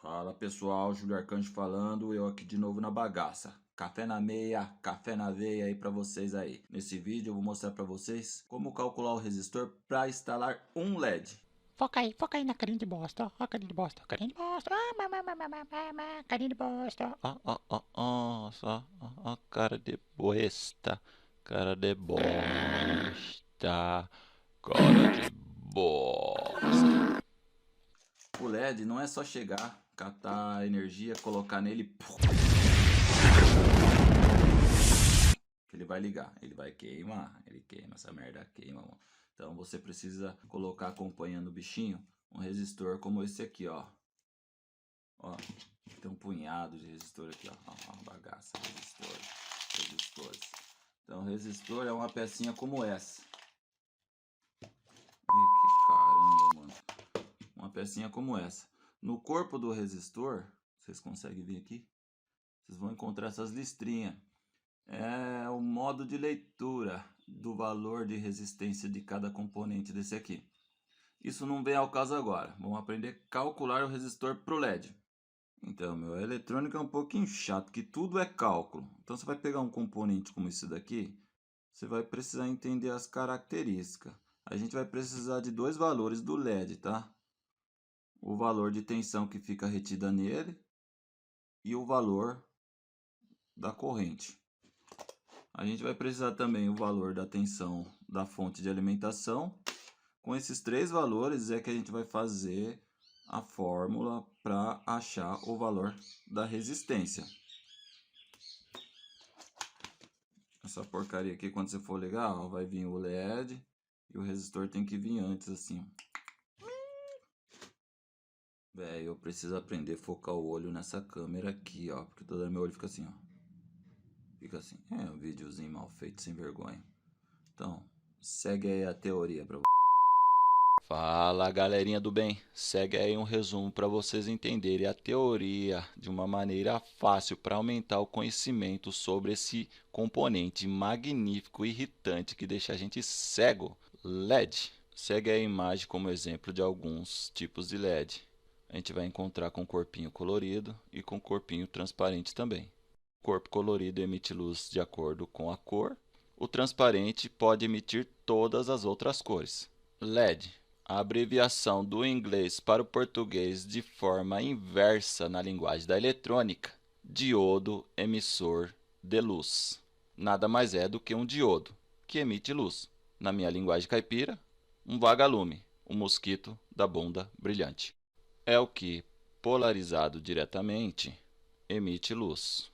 Fala pessoal, Júlio Arcanjo falando, eu aqui de novo na bagaça. Café na meia, café na veia aí pra vocês aí. Nesse vídeo eu vou mostrar pra vocês como calcular o resistor para instalar um LED. Foca aí na carinha de bosta, ó, carinha de bosta, carinha de bosta, carinha de bosta. Só, ó, cara de bosta, cara de bosta, cara de bosta. O LED não é só chegar, catar a energia, colocar nele, que ele vai ligar, ele vai queimar, ele queima, essa merda queima, mano. Então você precisa colocar acompanhando o bichinho um resistor como esse aqui, ó. Ó, tem um punhado de resistor aqui, ó, bagaça, resistores. Então, resistor é uma pecinha como essa. Ih, que caramba, mano. Uma pecinha como essa. No corpo do resistor, vocês conseguem ver aqui? Vocês vão encontrar essas listrinhas. É o modo de leitura do valor de resistência de cada componente desse aqui. Isso não vem ao caso agora. Vamos aprender a calcular o resistor pro LED. Então, meu, a eletrônica é um pouquinho chato, que tudo é cálculo. Então, você vai pegar um componente como esse daqui, você vai precisar entender as características. A gente vai precisar de dois valores do LED, tá? O valor de tensão que fica retida nele e o valor da corrente. A gente vai precisar também o valor da tensão da fonte de alimentação. Com esses três valores é que a gente vai fazer a fórmula para achar o valor da resistência. Essa porcaria aqui, quando você for ligar, ó, vai vir o LED e o resistor tem que vir antes, assim. Velho, eu preciso aprender a focar o olho nessa câmera aqui, ó. Porque toda meu olho fica assim, ó. Fica assim. É um videozinho mal feito, sem vergonha. Então, segue aí a teoria pra você. Fala, galerinha do bem. Segue aí um resumo para vocês entenderem a teoria de uma maneira fácil para aumentar o conhecimento sobre esse componente magnífico e irritante que deixa a gente cego, LED. Segue a imagem como exemplo de alguns tipos de LED. A gente vai encontrar com corpinho colorido e com corpinho transparente também. O corpo colorido emite luz de acordo com a cor. O transparente pode emitir todas as outras cores. LED, a abreviação do inglês para o português de forma inversa na linguagem da eletrônica. Diodo emissor de luz. Nada mais é do que um diodo, que emite luz. Na minha linguagem caipira, um vagalume, um mosquito da bunda brilhante. É o que, polarizado diretamente, emite luz.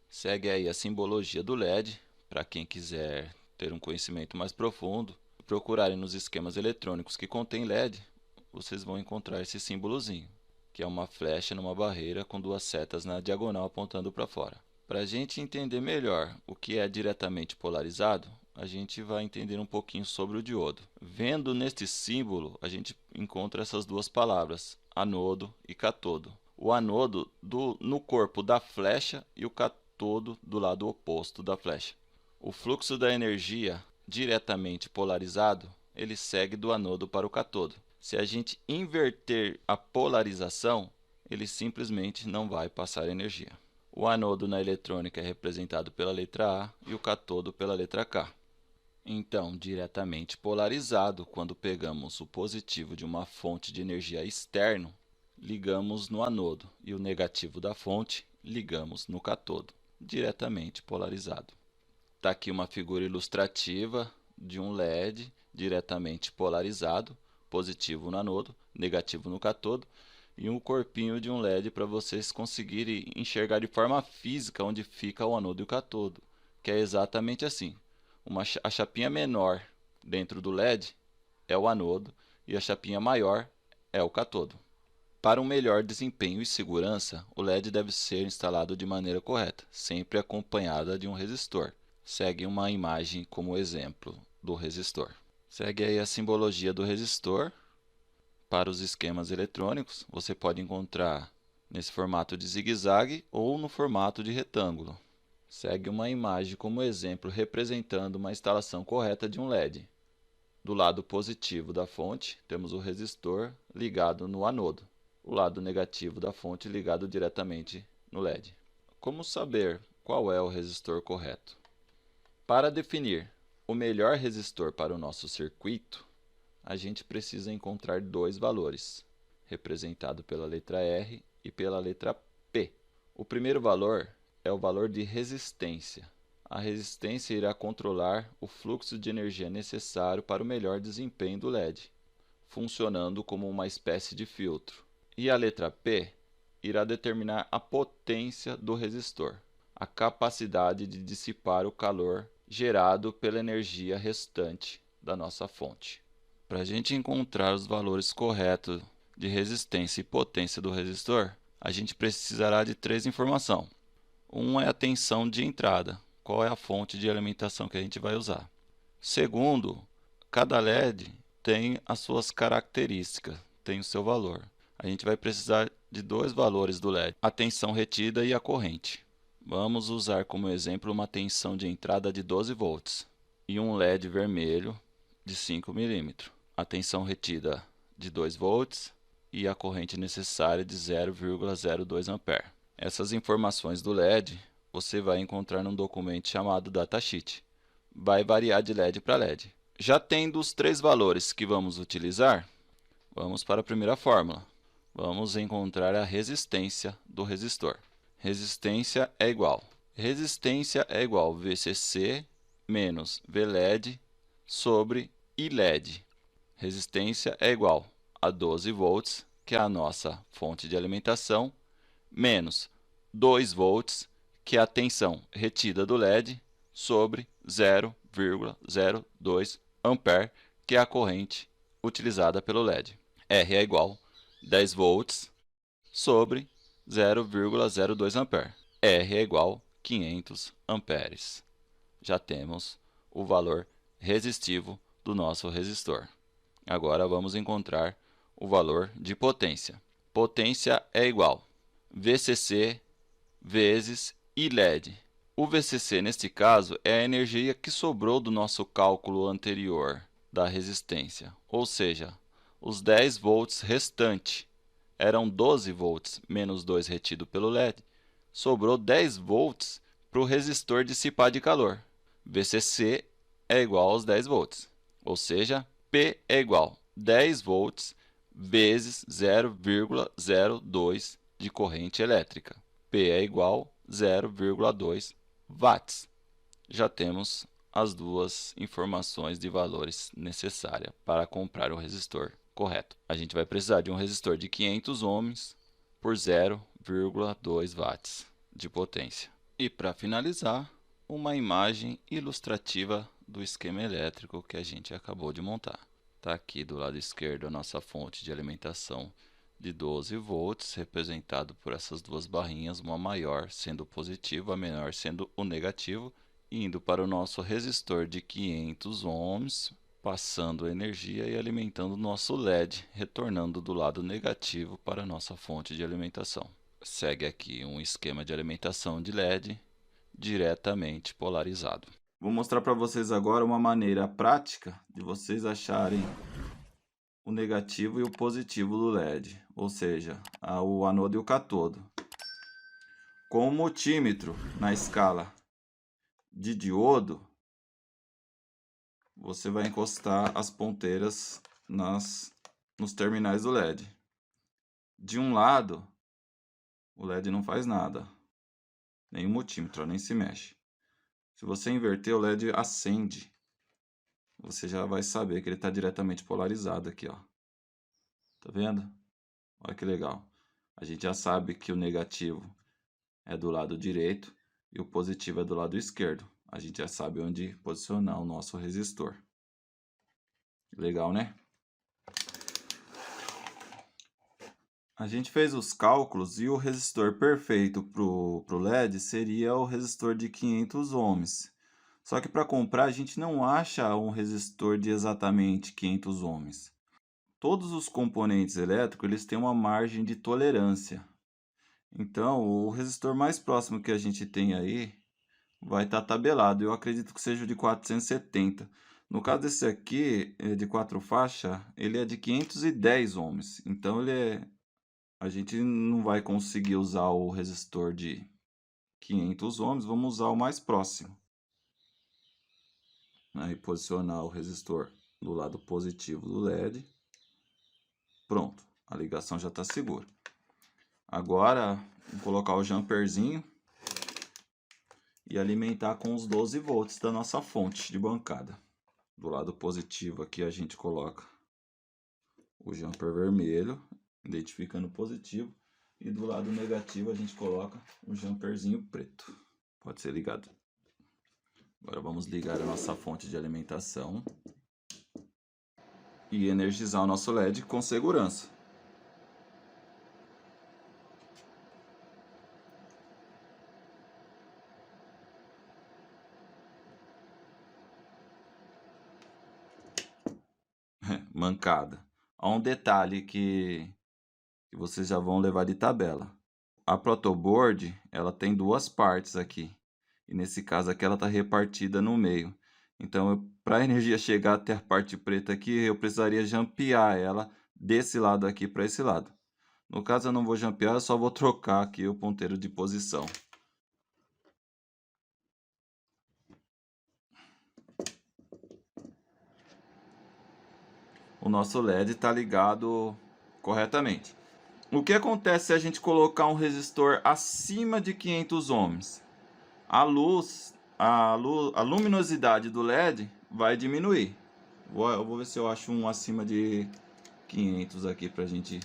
Segue aí a simbologia do LED, para quem quiser ter um conhecimento mais profundo. Procurarem nos esquemas eletrônicos que contém LED, vocês vão encontrar esse símbolozinho, que é uma flecha numa barreira com duas setas na diagonal apontando para fora. Para a gente entender melhor o que é diretamente polarizado, a gente vai entender um pouquinho sobre o diodo. Vendo neste símbolo, a gente encontra essas duas palavras, anodo e catodo. O anodo no corpo da flecha e o catodo do lado oposto da flecha. O fluxo da energia diretamente polarizado, ele segue do anodo para o catodo. Se a gente inverter a polarização, ele simplesmente não vai passar energia. O anodo na eletrônica é representado pela letra A e o catodo pela letra K. Então, diretamente polarizado, quando pegamos o positivo de uma fonte de energia externo, ligamos no anodo, e o negativo da fonte, ligamos no catodo, diretamente polarizado. Está aqui uma figura ilustrativa de um LED diretamente polarizado, positivo no anodo, negativo no catodo, e um corpinho de um LED para vocês conseguirem enxergar de forma física onde fica o anodo e o catodo, que é exatamente assim. A chapinha menor dentro do LED é o anodo e a chapinha maior é o catodo. Para um melhor desempenho e segurança, o LED deve ser instalado de maneira correta, sempre acompanhada de um resistor. Segue uma imagem como exemplo do resistor. Segue aí a simbologia do resistor. Para os esquemas eletrônicos, você pode encontrar nesse formato de zigue-zague ou no formato de retângulo. Segue uma imagem como exemplo representando uma instalação correta de um LED. Do lado positivo da fonte, temos o resistor ligado no anodo. o lado negativo da fonte ligado diretamente no LED. Como saber qual é o resistor correto? Para definir o melhor resistor para o nosso circuito, a gente precisa encontrar dois valores, representado pela letra R e pela letra P. O primeiro valor é o valor de resistência. A resistência irá controlar o fluxo de energia necessário para o melhor desempenho do LED, funcionando como uma espécie de filtro. E a letra P irá determinar a potência do resistor, a capacidade de dissipar o calor gerado pela energia restante da nossa fonte. Para a gente encontrar os valores corretos de resistência e potência do resistor, a gente precisará de três informações. Um é a tensão de entrada, qual é a fonte de alimentação que a gente vai usar. Segundo, cada LED tem as suas características, tem o seu valor. A gente vai precisar de dois valores do LED, a tensão retida e a corrente. Vamos usar como exemplo uma tensão de entrada de 12 volts e um LED vermelho de 5 milímetros. A tensão retida de 2 volts e a corrente necessária de 0,02 ampere. Essas informações do LED você vai encontrar num documento chamado datasheet. Vai variar de LED para LED. Já tendo os três valores que vamos utilizar, vamos para a primeira fórmula. Vamos encontrar a resistência do resistor. Resistência é igual VCC menos VLED sobre ILED. Resistência é igual a 12 volts, que é a nossa fonte de alimentação, menos 2 volts, que é a tensão retida do LED, sobre 0,02 ampere, que é a corrente utilizada pelo LED. R é igual a 10 volts sobre 0,02 ampere. R é igual a 500 amperes. Já temos o valor resistivo do nosso resistor. Agora vamos encontrar o valor de potência. Potência é igual a VCC vezes ILED. O VCC, neste caso, é a energia que sobrou do nosso cálculo anterior da resistência, ou seja, os 10 volts restantes eram 12 volts menos 2 retido pelo LED, sobrou 10 volts para o resistor dissipar de calor. VCC é igual aos 10 volts, ou seja, P é igual a 10 volts vezes 0,02 de corrente elétrica. P é igual a 0,2 watts. Já temos as duas informações de valores necessárias para comprar o resistor correto. A gente vai precisar de um resistor de 500 ohms por 0,2 watts de potência. E para finalizar, uma imagem ilustrativa do esquema elétrico que a gente acabou de montar. Está aqui do lado esquerdo a nossa fonte de alimentação de 12 volts, representado por essas duas barrinhas, uma maior sendo o positivo, a menor sendo o negativo, indo para o nosso resistor de 500 ohms, passando energia e alimentando o nosso LED, retornando do lado negativo para a nossa fonte de alimentação. Segue aqui um esquema de alimentação de LED diretamente polarizado. Vou mostrar para vocês agora uma maneira prática de vocês acharem o negativo e o positivo do LED, ou seja, o anodo e o catodo. Com o multímetro na escala de diodo, você vai encostar as ponteiras nos terminais do LED. De um lado, o LED não faz nada, nem o multímetro, nem se mexe. Se você inverter, o LED acende. Você já vai saber que ele está diretamente polarizado aqui, ó. Tá vendo? Olha que legal. A gente já sabe que o negativo é do lado direito e o positivo é do lado esquerdo. A gente já sabe onde posicionar o nosso resistor. Legal, né? A gente fez os cálculos e o resistor perfeito para o LED seria o resistor de 500 ohms. Só que para comprar a gente não acha um resistor de exatamente 500 ohms. Todos os componentes elétricos eles têm uma margem de tolerância. Então, o resistor mais próximo que a gente tem aí vai estar tabelado. Eu acredito que seja o de 470. No caso desse aqui, de 4 faixas, ele é de 510 ohms. Então, ele é a gente não vai conseguir usar o resistor de 500 ohms, vamos usar o mais próximo. Aí posicionar o resistor do lado positivo do LED. Pronto, a ligação já está segura. Agora, vou colocar o jumperzinho e alimentar com os 12 volts da nossa fonte de bancada. Do lado positivo aqui a gente coloca o jumper vermelho, identificando positivo. E do lado negativo a gente coloca um jumperzinho preto. Pode ser ligado. Agora vamos ligar a nossa fonte de alimentação e energizar o nosso LED com segurança. Mancada. Há um detalhe que vocês já vão levar de tabela. A protoboard, ela tem duas partes aqui. E nesse caso aqui ela está repartida no meio. Então, para a energia chegar até a parte preta aqui, eu precisaria jampear ela desse lado aqui para esse lado. No caso eu não vou jampear, eu só vou trocar aqui o ponteiro de posição. O nosso LED está ligado corretamente. O que acontece se a gente colocar um resistor acima de 500 ohms? A luminosidade do LED vai diminuir. Eu vou ver se eu acho um acima de 500 aqui para a gente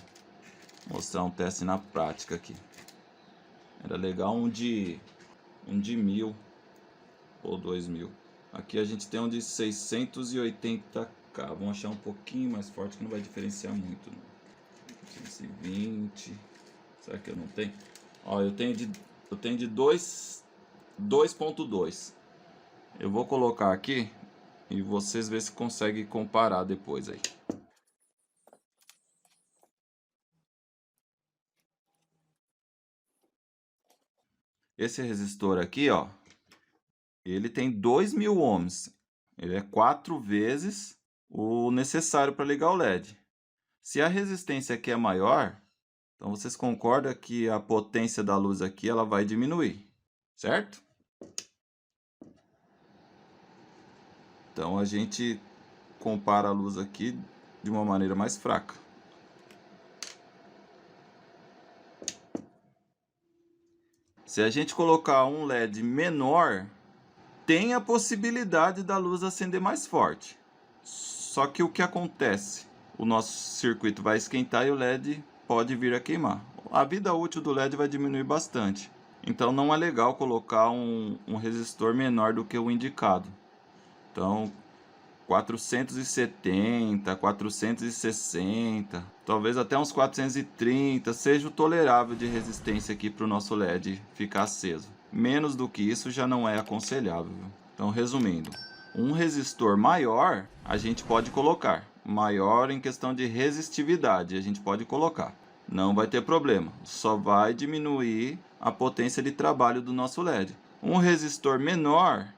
mostrar um teste na prática aqui. Era legal um de 1000 ou 2000. Aqui a gente tem um de 680k. Vamos achar um pouquinho mais forte que não vai diferenciar muito, não. 220. Será que eu não tenho? Ó, eu tenho de 2.2. Eu vou colocar aqui e vocês ver se conseguem comparar depois aí. Esse resistor aqui, ó, ele tem 2000 ohms. Ele é 4 vezes o necessário para ligar o LED. Se a resistência aqui é maior, então vocês concordam que a potência da luz aqui ela vai diminuir, certo? Então a gente compara a luz aqui de uma maneira mais fraca. Se a gente colocar um LED menor, tem a possibilidade da luz acender mais forte. Só que o que acontece? O nosso circuito vai esquentar e o LED pode vir a queimar. A vida útil do LED vai diminuir bastante. Então não é legal colocar um resistor menor do que o indicado. Então 470, 460, talvez até uns 430 seja o tolerável de resistência aqui para o nosso LED ficar aceso. Menos do que isso já não é aconselhável. Então, resumindo, um resistor maior a gente pode colocar. Maior em questão de resistividade a gente pode colocar. Não vai ter problema, só vai diminuir a potência de trabalho do nosso LED. Um resistor menor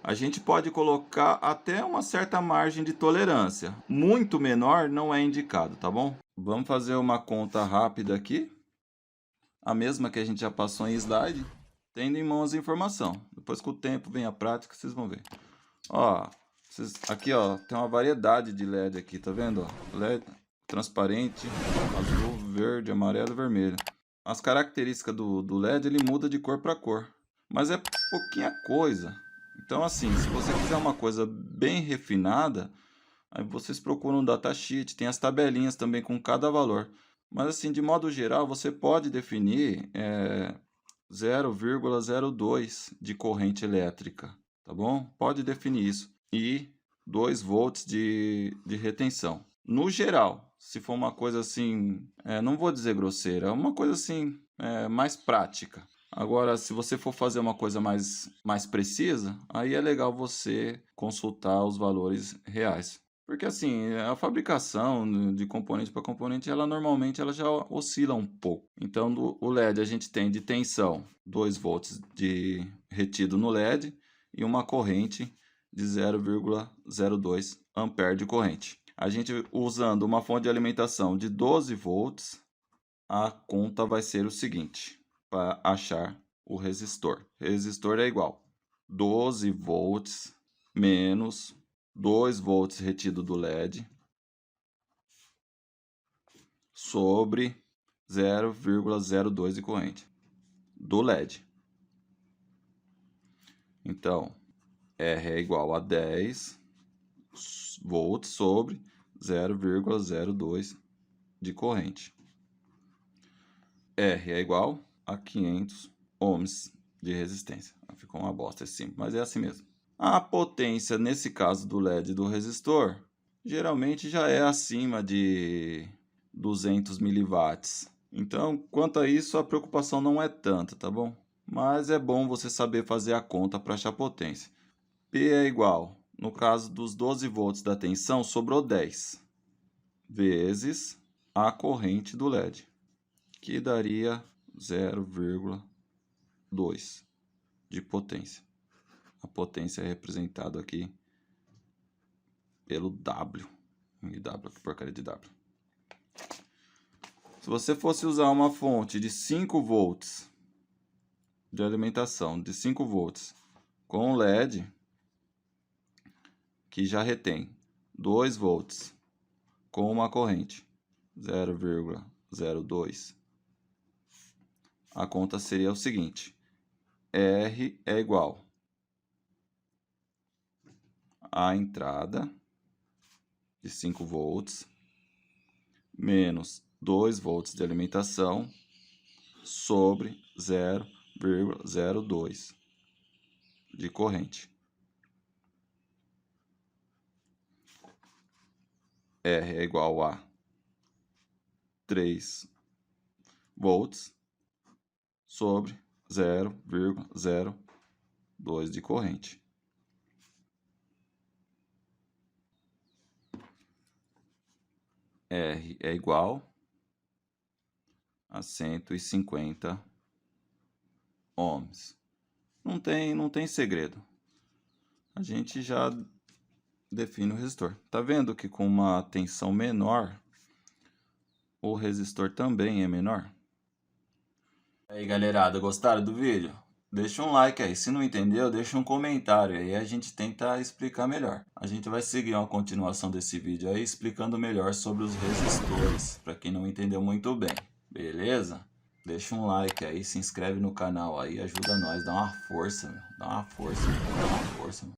a gente pode colocar até uma certa margem de tolerância. Muito menor não é indicado, tá bom? Vamos fazer uma conta rápida aqui. A mesma que a gente já passou em slide, tendo em mãos a informação. Depois com o tempo vem a prática, vocês vão ver. Ó, aqui ó, tem uma variedade de LED aqui, tá vendo? Ó, LED transparente, azul, verde, amarelo e vermelho. As características do LED, ele muda de cor para cor. Mas é pouquinha coisa. Então, assim, se você quiser uma coisa bem refinada, aí vocês procuram um datasheet, tem as tabelinhas também com cada valor. Mas, assim, de modo geral, você pode definir 0,02 de corrente elétrica, tá bom? Pode definir isso. E 2 volts de retenção. No geral, se for uma coisa assim, não vou dizer grosseira, uma coisa assim, mais prática. Agora, se você for fazer uma coisa mais precisa, aí é legal você consultar os valores reais. Porque assim, a fabricação de componente para componente, ela normalmente já oscila um pouco. Então, o LED a gente tem de tensão 2 volts de retido no LED e uma corrente de 0,02 ampere de corrente. A gente usando uma fonte de alimentação de 12 volts, a conta vai ser o seguinte, para achar o resistor. Resistor é igual 12 volts menos 2 volts retido do LED sobre 0,02 de corrente do LED. Então, R é igual a 10 volts sobre 0,02 de corrente. R é igual a 500 ohms de resistência. Ficou uma bosta esse símbolo, mas é assim mesmo. A potência, nesse caso do LED do resistor, geralmente já é acima de 200 miliwatts. Então, quanto a isso, a preocupação não é tanta, tá bom? Mas é bom você saber fazer a conta para achar potência. P é igual, no caso dos 12 volts da tensão, sobrou 10 vezes a corrente do LED, que daria 0,2 de potência. A potência é representada aqui pelo W. W, que porcaria de W. Se você fosse usar uma fonte de 5 volts de alimentação, de 5 volts, com LED, que já retém 2 volts, com uma corrente 0,02, a conta seria o seguinte: R é igual a entrada de 5 volts menos 2 volts de alimentação sobre 0,02 de corrente. R é igual a 3 volts sobre 0,02 de corrente. R é igual a 150 ohms. Não tem segredo. A gente já define o resistor. Tá vendo que com uma tensão menor, o resistor também é menor? Aí, galerada, gostaram do vídeo? Deixa um like aí. Se não entendeu, deixa um comentário aí, a gente tenta explicar melhor. A gente vai seguir uma continuação desse vídeo aí, explicando melhor sobre os resistores, para quem não entendeu muito bem. Beleza? Deixa um like aí, se inscreve no canal aí, ajuda nós, dá uma força, meu. Dá uma força, meu.